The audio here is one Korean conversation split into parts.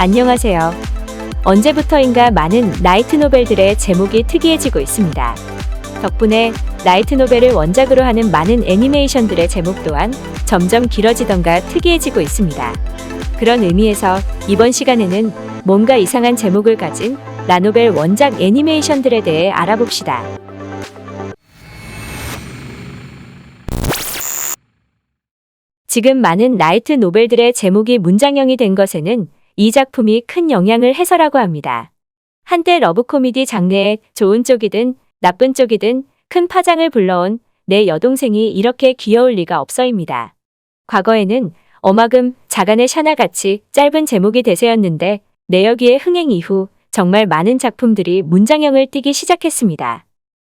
안녕하세요. 언제부터인가 많은 라이트 노벨들의 제목이 특이해지고 있습니다. 덕분에 라이트 노벨을 원작으로 하는 많은 애니메이션들의 제목 또한 점점 길어지던가 특이해지고 있습니다. 그런 의미에서 이번 시간에는 뭔가 이상한 제목을 가진 라노벨 원작 애니메이션들에 대해 알아봅시다. 지금 많은 라이트 노벨들의 제목이 문장형이 된 것에는 이 작품이 큰 영향을 해서라고 합니다. 한때 러브 코미디 장르의 좋은 쪽이든 나쁜 쪽이든 큰 파장을 불러온 내 여동생이 이렇게 귀여울 리가 없어입니다. 과거에는 어마금, 자간의 샤나같이 짧은 제목이 대세였는데 내여기의 흥행 이후 정말 많은 작품들이 문장형을 띠기 시작했습니다.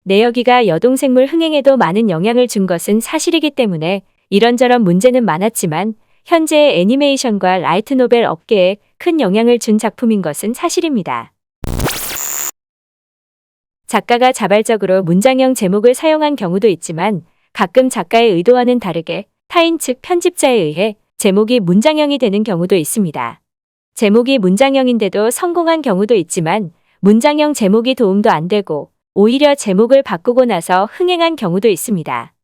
내여기가 여동생물 흥행에도 많은 영향을 준 것은 사실이기 때문에 이런저런 문제는 많았지만 현재의 애니메이션과 라이트 노벨 업계에 큰 영향을 준 작품인 것은 사실입니다. 작가가 자발적으로 문장형 제목을 사용한 경우도 있지만 가끔 작가의 의도와는 다르게 타인 측 편집자에 의해 제목이 문장형이 되는 경우도 있습니다. 제목이 문장형인데도 성공한 경우도 있지만 문장형 제목이 도움도 안 되고 오히려 제목을 바꾸고 나서 흥행한 경우도 있습니다.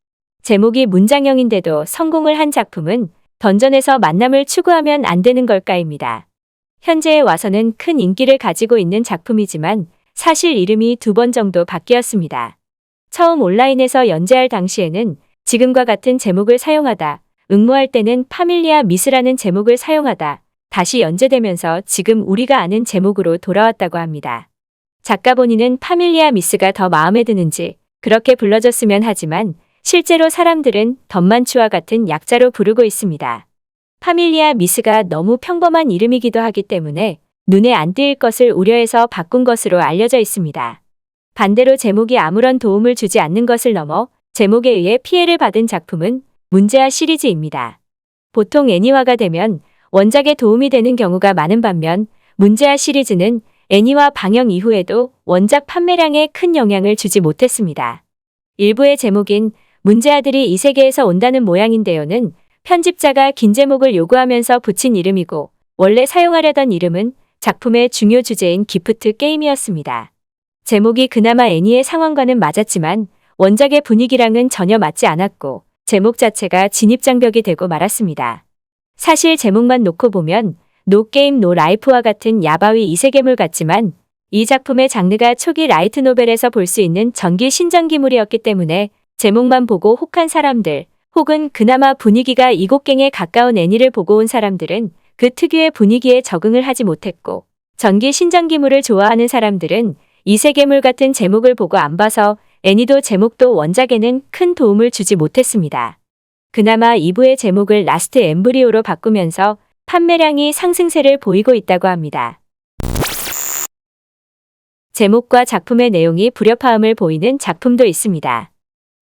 제목이 문장형인데도 성공을 한 작품은 던전에서 만남을 추구하면 안 되는 걸까입니다. 현재에 와서는 큰 인기를 가지고 있는 작품이지만 사실 이름이 2번 정도 바뀌었습니다. 처음 온라인에서 연재할 당시에는 지금과 같은 제목을 사용하다, 응모할 때는 파밀리아 미스라는 제목을 사용하다, 다시 연재되면서 지금 우리가 아는 제목으로 돌아왔다고 합니다. 작가 본인은 파밀리아 미스가 더 마음에 드는지 그렇게 불러줬으면 하지만 실제로 사람들은 덤만추와 같은 약자로 부르고 있습니다. 파밀리아 미스가 너무 평범한 이름이기도 하기 때문에 눈에 안 띄일 것을 우려해서 바꾼 것으로 알려져 있습니다. 반대로 제목이 아무런 도움을 주지 않는 것을 넘어 제목에 의해 피해를 받은 작품은 문제아 시리즈입니다. 보통 애니화가 되면 원작에 도움이 되는 경우가 많은 반면 문제아 시리즈는 애니화 방영 이후에도 원작 판매량에 큰 영향을 주지 못했습니다. 일부의 제목인 문제아들이 이 세계에서 온다는 모양인데요는 편집자가 긴 제목을 요구하면서 붙인 이름이고 원래 사용하려던 이름은 작품의 중요 주제인 기프트 게임이었습니다. 제목이 그나마 애니의 상황과는 맞았지만 원작의 분위기랑은 전혀 맞지 않았고 제목 자체가 진입장벽이 되고 말았습니다. 사실 제목만 놓고 보면 노 게임 노 라이프와 같은 야바위 이세계물 같지만 이 작품의 장르가 초기 라이트 노벨에서 볼 수 있는 전기 신전기물이었기 때문에 제목만 보고 혹한 사람들 혹은 그나마 분위기가 이곡갱에 가까운 애니를 보고 온 사람들은 그 특유의 분위기에 적응을 하지 못했고 전기 신전기물을 좋아하는 사람들은 이세계물 같은 제목을 보고 안 봐서 애니도 제목도 원작에는 큰 도움을 주지 못했습니다. 그나마 2부의 제목을 라스트 엠브리오로 바꾸면서 판매량이 상승세를 보이고 있다고 합니다. 제목과 작품의 내용이 불협화음을 보이는 작품도 있습니다.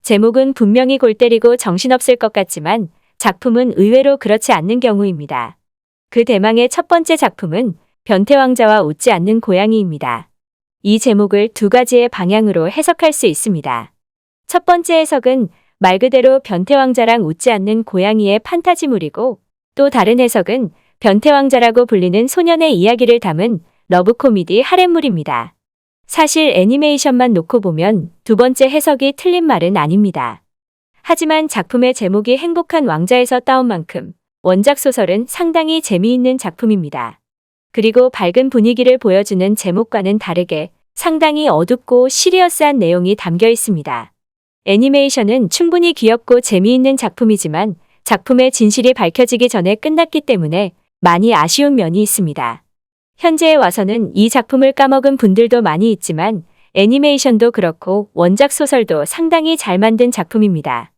제목은 분명히 골 때리고 정신없을 것 같지만 작품은 의외로 그렇지 않는 경우입니다. 그 대망의 첫 번째 작품은 변태왕자와 웃지 않는 고양이입니다. 이 제목을 2가지의 방향으로 해석할 수 있습니다. 첫 번째 해석은 말 그대로 변태왕자랑 웃지 않는 고양이의 판타지물이고 또 다른 해석은 변태왕자라고 불리는 소년의 이야기를 담은 러브 코미디 하렘물입니다. 사실 애니메이션만 놓고 보면 2번째 해석이 틀린 말은 아닙니다. 하지만 작품의 제목이 행복한 왕자에서 따온 만큼 원작 소설은 상당히 재미있는 작품입니다. 그리고 밝은 분위기를 보여주는 제목과는 다르게 상당히 어둡고 시리어스한 내용이 담겨 있습니다. 애니메이션은 충분히 귀엽고 재미있는 작품이지만 작품의 진실이 밝혀지기 전에 끝났기 때문에 많이 아쉬운 면이 있습니다. 현재에 와서는 이 작품을 까먹은 분들도 많이 있지만 애니메이션도 그렇고 원작 소설도 상당히 잘 만든 작품입니다.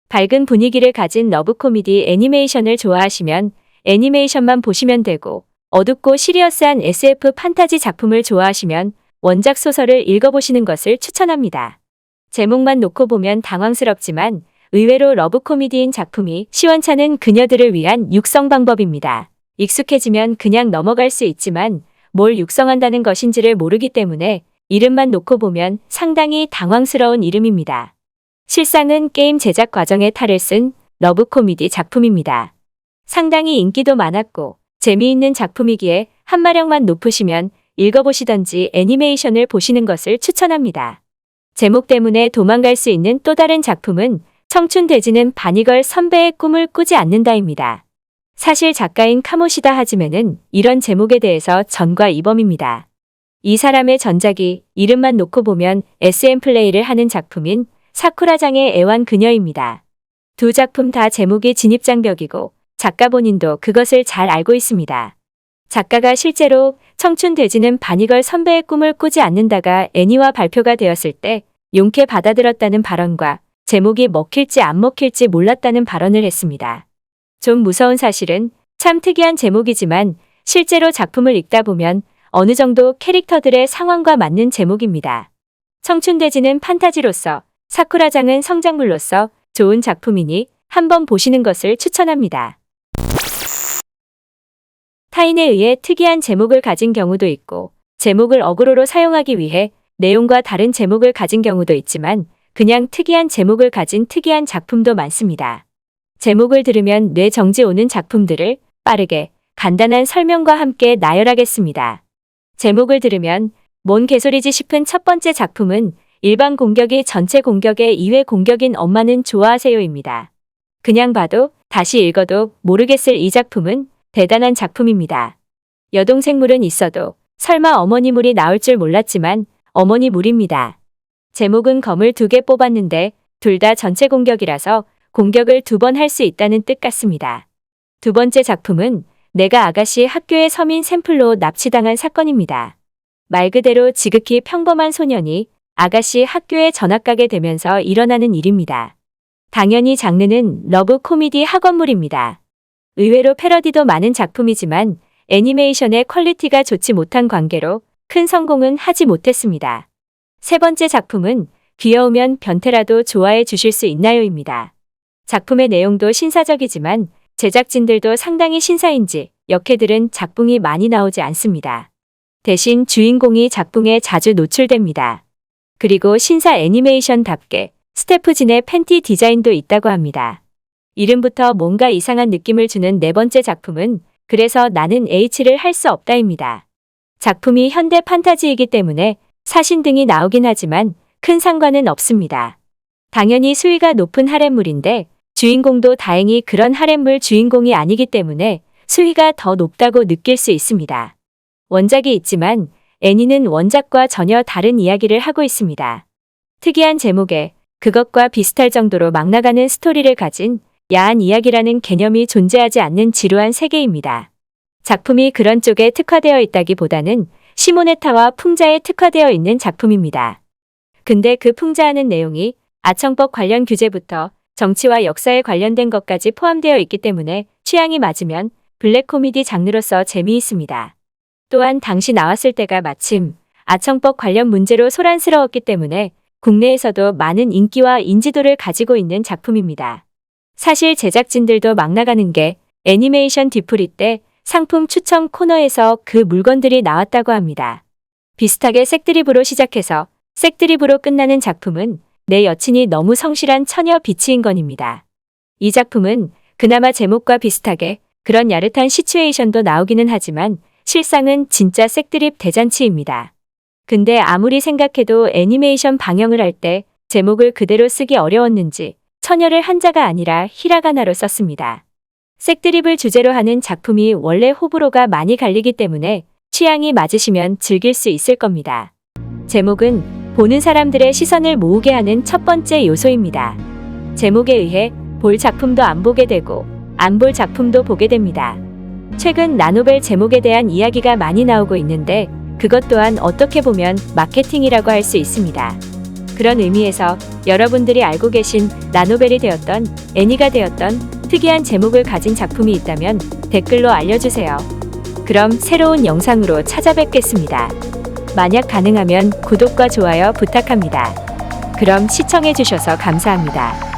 밝은 분위기를 가진 러브 코미디 애니메이션을 좋아하시면 애니메이션만 보시면 되고 어둡고 시리어스한 SF 판타지 작품을 좋아하시면 원작 소설을 읽어보시는 것을 추천합니다. 제목만 놓고 보면 당황스럽지만 의외로 러브 코미디인 작품이 시원찮은 그녀들을 위한 육성 방법입니다. 익숙해지면 그냥 넘어갈 수 있지만 뭘 육성한다는 것인지를 모르기 때문에 이름만 놓고 보면 상당히 당황스러운 이름입니다. 실상은 게임 제작 과정에 탈을 쓴 러브 코미디 작품입니다. 상당히 인기도 많았고 재미있는 작품이기에 한마력만 높으시면 읽어보시던지 애니메이션을 보시는 것을 추천합니다. 제목 때문에 도망갈 수 있는 또 다른 작품은 청춘돼지는 바니걸 선배의 꿈을 꾸지 않는다입니다. 사실 작가인 카모시다 하지메는 이런 제목에 대해서 전과 이범입니다. 이 사람의 전작이 이름만 놓고 보면 SM 플레이를 하는 작품인 사쿠라장의 애완 그녀입니다. 두 작품 다 제목이 진입장벽이고 작가 본인도 그것을 잘 알고 있습니다. 작가가 실제로 청춘돼지는 바니걸 선배의 꿈을 꾸지 않는다가 애니화 발표가 되었을 때 용케 받아들였다는 발언과 제목이 먹힐지 안 먹힐지 몰랐다는 발언을 했습니다. 좀 무서운 사실은 참 특이한 제목이지만 실제로 작품을 읽다 보면 어느 정도 캐릭터들의 상황과 맞는 제목입니다. 청춘돼지는 판타지로서, 사쿠라장은 성장물로서 좋은 작품이니 한번 보시는 것을 추천합니다. 타인에 의해 특이한 제목을 가진 경우도 있고 제목을 어그로로 사용하기 위해 내용과 다른 제목을 가진 경우도 있지만 그냥 특이한 제목을 가진 특이한 작품도 많습니다. 제목을 들으면 뇌 정지 오는 작품들을 빠르게 간단한 설명과 함께 나열하겠습니다. 제목을 들으면 뭔 개소리지 싶은 첫 번째 작품은 일반 공격이 전체 공격의 2회 공격인 엄마는 좋아하세요입니다. 그냥 봐도 다시 읽어도 모르겠을 이 작품은 대단한 작품입니다. 여동생물은 있어도 설마 어머니물이 나올 줄 몰랐지만 어머니물입니다. 제목은 검을 2개 뽑았는데 둘 다 전체 공격이라서 공격을 2번 할 수 있다는 뜻 같습니다. 두 번째 작품은 내가 아가씨 학교의 서민 샘플로 납치당한 사건입니다. 말 그대로 지극히 평범한 소년이 아가씨 학교에 전학 가게 되면서 일어나는 일입니다. 당연히 장르는 러브 코미디 학원물입니다. 의외로 패러디도 많은 작품이지만 애니메이션의 퀄리티가 좋지 못한 관계로 큰 성공은 하지 못했습니다. 세 번째 작품은 귀여우면 변태라도 좋아해 주실 수 있나요입니다. 작품의 내용도 신사적이지만 제작진들도 상당히 신사인지 역해들은 작품이 많이 나오지 않습니다. 대신 주인공이 작품에 자주 노출됩니다. 그리고 신사 애니메이션답게 스태프진의 팬티 디자인도 있다고 합니다. 이름부터 뭔가 이상한 느낌을 주는 네 번째 작품은 그래서 나는 H를 할 수 없다입니다. 작품이 현대 판타지이기 때문에 사신 등이 나오긴 하지만 큰 상관은 없습니다. 당연히 수위가 높은 하렘물인데 주인공도 다행히 그런 하렘물 주인공이 아니기 때문에 수위가 더 높다고 느낄 수 있습니다. 원작이 있지만 애니는 원작과 전혀 다른 이야기를 하고 있습니다. 특이한 제목에 그것과 비슷할 정도로 막 나가는 스토리를 가진 야한 이야기라는 개념이 존재하지 않는 지루한 세계입니다. 작품이 그런 쪽에 특화되어 있다기보다는 시모네타와 풍자에 특화되어 있는 작품입니다. 근데 그 풍자하는 내용이 아청법 관련 규제부터 정치와 역사에 관련된 것까지 포함되어 있기 때문에 취향이 맞으면 블랙 코미디 장르로서 재미있습니다. 또한 당시 나왔을 때가 마침 아청법 관련 문제로 소란스러웠기 때문에 국내에서도 많은 인기와 인지도를 가지고 있는 작품입니다. 사실 제작진들도 막 나가는 게 애니메이션 뒤풀이 때 상품 추첨 코너에서 그 물건들이 나왔다고 합니다. 비슷하게 색드립으로 시작해서 색드립으로 끝나는 작품은 내 여친이 너무 성실한 처녀 비치인건입니다. 이 작품은 그나마 제목과 비슷하게 그런 야릇한 시츄에이션도 나오기는 하지만 실상은 진짜 색드립 대잔치입니다. 근데 아무리 생각해도 애니메이션 방영을 할 때 제목을 그대로 쓰기 어려웠는지 처녀를 한자가 아니라 히라가나로 썼습니다. 색드립을 주제로 하는 작품이 원래 호불호가 많이 갈리기 때문에 취향이 맞으시면 즐길 수 있을 겁니다. 제목은 보는 사람들의 시선을 모으게 하는 첫 번째 요소입니다. 제목에 의해 볼 작품도 안 보게 되고 안 볼 작품도 보게 됩니다. 최근 라노벨 제목에 대한 이야기가 많이 나오고 있는데 그것 또한 어떻게 보면 마케팅이라고 할 수 있습니다. 그런 의미에서 여러분들이 알고 계신 라노벨이 되었던 애니가 되었던 특이한 제목을 가진 작품이 있다면 댓글로 알려주세요. 그럼 새로운 영상으로 찾아뵙겠습니다. 만약 가능하면 구독과 좋아요 부탁합니다. 그럼 시청해주셔서 감사합니다.